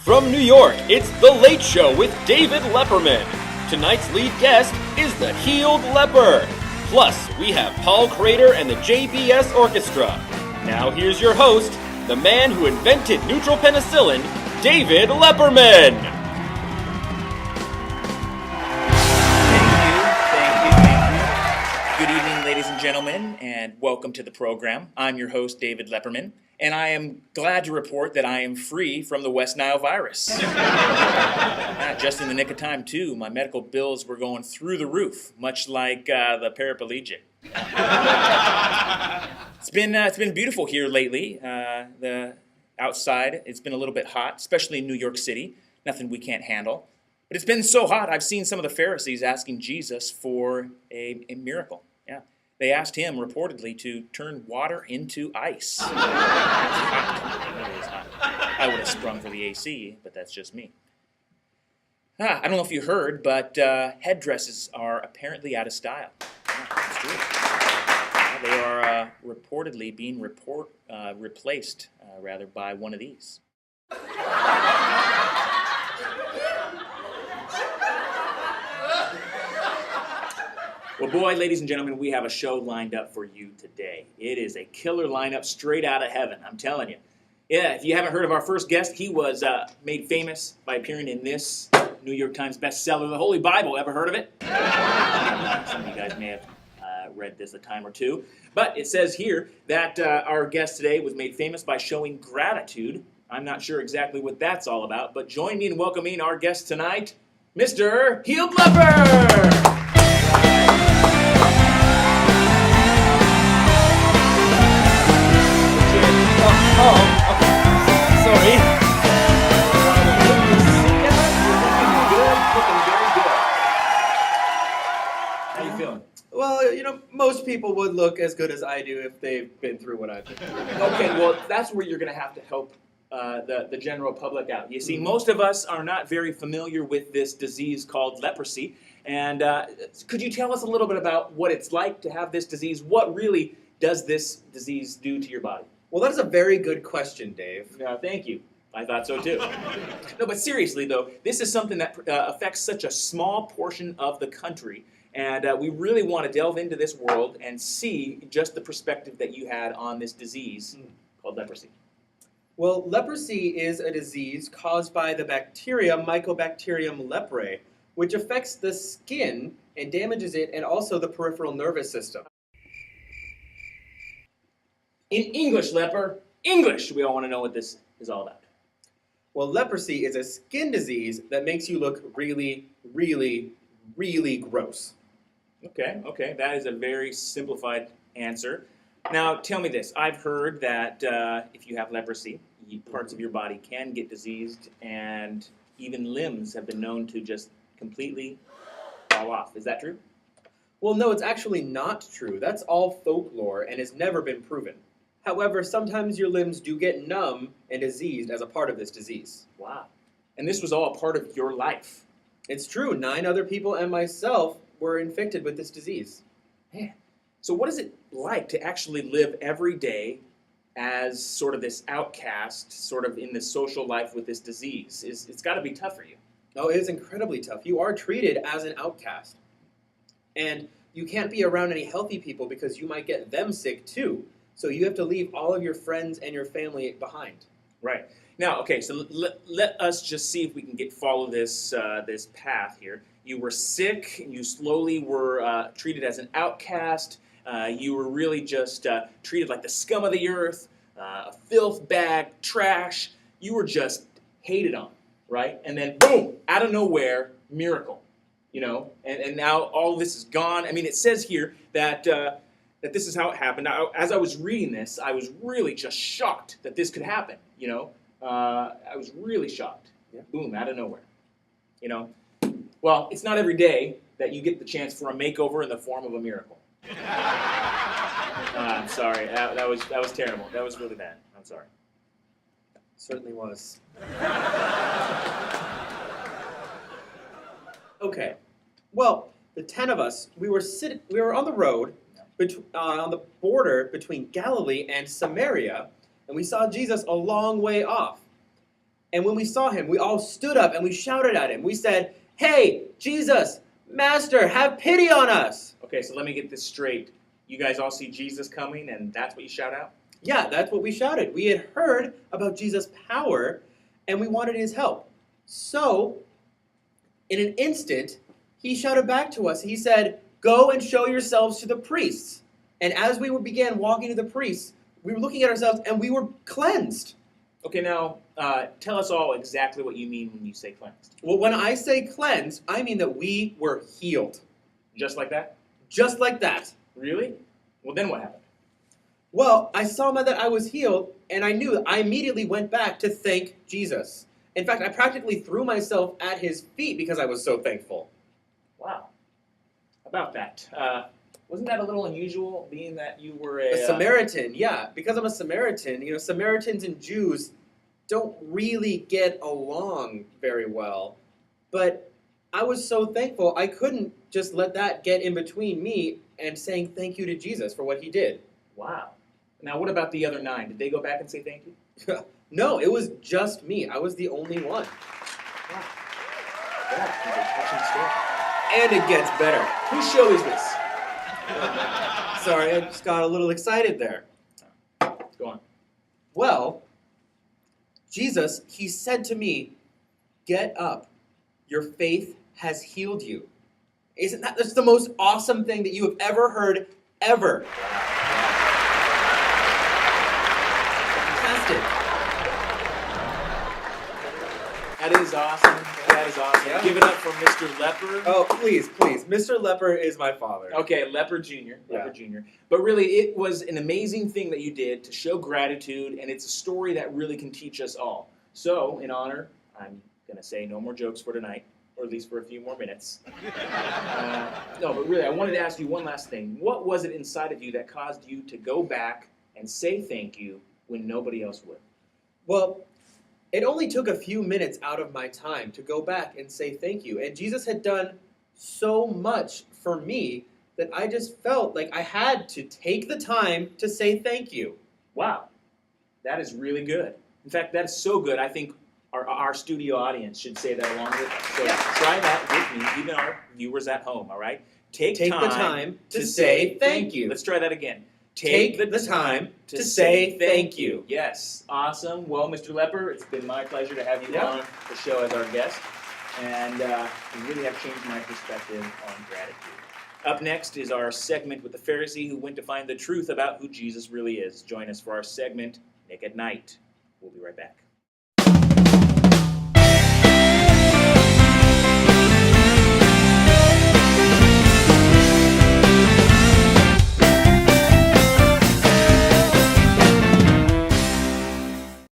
From New York, it's The Late Show with David Lepperman. Tonight's lead guest is the Healed Leper. Plus, we have Paul Crater and the JBS Orchestra. Now here's your host, the man who invented neutral penicillin, David Lepperman. Thank you. Good evening, ladies and gentlemen, and welcome to the program. I'm your host, David Lepperman, and I am glad to report that I am free from the West Nile virus. Just in the nick of time, too. My medical bills were going through the roof, much like the paraplegic. It's been beautiful here lately. The outside, it's been a little bit hot, especially in New York City. Nothing we can't handle. But it's been so hot, I've seen some of the Pharisees asking Jesus for a miracle. Yeah. They asked him, reportedly, to turn water into ice. It's hot. It really is hot. I would have sprung for the AC, but that's just me. I don't know if you heard, but headdresses are apparently out of style. Yeah, that's true. They are reportedly being replaced, by one of these. Well, boy, ladies and gentlemen, we have a show lined up for you today. It is a killer lineup straight out of heaven, I'm telling you. Yeah, if you haven't heard of our first guest, he was made famous by appearing in this New York Times bestseller, the Holy Bible. Ever heard of it? Some of you guys may have read this a time or two. But it says here that our guest today was made famous by showing gratitude. I'm not sure exactly what that's all about, but join me in welcoming our guest tonight, Mr. Healed Leper! Sorry. How you feeling? Well, most people would look as good as I do if they've been through what I've been through. Okay, well, that's where you're going to have to help the general public out. You see, most of us are not very familiar with this disease called leprosy. And could you tell us a little bit about what it's like to have this disease? What really does this disease do to your body? Well, that is a very good question, Dave. Thank you. I thought so too. No, but seriously though, this is something that affects such a small portion of the country. And we really want to delve into this world and see just the perspective that you had on this disease called leprosy. Well, leprosy is a disease caused by the bacteria Mycobacterium leprae, which affects the skin and damages it and also the peripheral nervous system. In English, Leper, English! We all want to know what this is all about. Well, leprosy is a skin disease that makes you look really, really, really gross. Okay, that is a very simplified answer. Now, tell me this. I've heard that if you have leprosy, parts of your body can get diseased, and even limbs have been known to just completely fall off. Is that true? Well, no, it's actually not true. That's all folklore and has never been proven. However, sometimes your limbs do get numb and diseased as a part of this disease. Wow. And this was all a part of your life? It's true. 9 other people and myself were infected with this disease. Man. So what is it like to actually live every day as sort of this outcast, sort of in this social life with this disease? It's got to be tough for you. Oh, it is incredibly tough. You are treated as an outcast. And you can't be around any healthy people because you might get them sick too. So you have to leave all of your friends and your family behind. Right. Now, okay, so let us just see if we can follow this path here. You were sick, you slowly were treated as an outcast, you were really just treated like the scum of the earth, a filth bag, trash. You were just hated on, right? And then, boom, out of nowhere, miracle, and now all this is gone. I mean, it says here that this is how it happened. Now, as I was reading this, I was really just shocked that this could happen, I was really shocked. Yeah. Boom, out of nowhere. Well, it's not every day that you get the chance for a makeover in the form of a miracle. I'm sorry. That was terrible. That was really bad. I'm sorry. Certainly was. Okay. Well, the 10 of us, we were on the road, on the border between Galilee and Samaria, and we saw Jesus a long way off. And when we saw him, we all stood up and we shouted at him. We said, "Hey, Jesus, Master, have pity on us." Okay, so let me get this straight. You guys all see Jesus coming, and that's what you shout out? Yeah, that's what we shouted. We had heard about Jesus' power, and we wanted his help. So, in an instant, he shouted back to us. He said, "Go and show yourselves to the priests." And as we began walking to the priests, we were looking at ourselves, and we were cleansed. Okay, now tell us all exactly what you mean when you say cleansed. Well, when I say cleansed, I mean that we were healed. Just like that? Just like that. Really? Well, then what happened? Well, I saw that I was healed, and I knew I immediately went back to thank Jesus. In fact, I practically threw myself at his feet because I was so thankful. Wow. About that. Wasn't that a little unusual, being that you were a... A Samaritan, yeah. Because I'm a Samaritan, Samaritans and Jews don't really get along very well. But I was so thankful, I couldn't just let that get in between me and saying thank you to Jesus for what he did. Wow. Now, what about the other 9? Did they go back and say thank you? No, it was just me. I was the only one. Wow. That is a touching story. And it gets better. Whose show is this? Sorry, I just got a little excited there. Go on. Well, Jesus, he said to me, "Get up. Your faith has healed you." Isn't that just the most awesome thing that you have ever heard, ever? Fantastic. That is awesome. That is awesome. Yeah. Give it up for Mr. Lepper. Oh, please, please. Mr. Lepper is my father. Okay, Lepper Jr. Yeah. Lepper Jr. But really, it was an amazing thing that you did to show gratitude, and it's a story that really can teach us all. So, in honor, I'm going to say no more jokes for tonight, or at least for a few more minutes. No, but really, I wanted to ask you one last thing. What was it inside of you that caused you to go back and say thank you when nobody else would? Well, it only took a few minutes out of my time to go back and say thank you. And Jesus had done so much for me that I just felt like I had to take the time to say thank you. Wow, that is really good. In fact, that is so good, I think our studio audience should say that along with us. So try that with me, even our viewers at home, all right? Take the time to say thank you. Let's try that again. Take the time to say thank you. Yes, awesome. Well, Mr. Lepper, it's been my pleasure to have you on the show as our guest. And you really have changed my perspective on gratitude. Up next is our segment with the Pharisee who went to find the truth about who Jesus really is. Join us for our segment, Nick at Night. We'll be right back.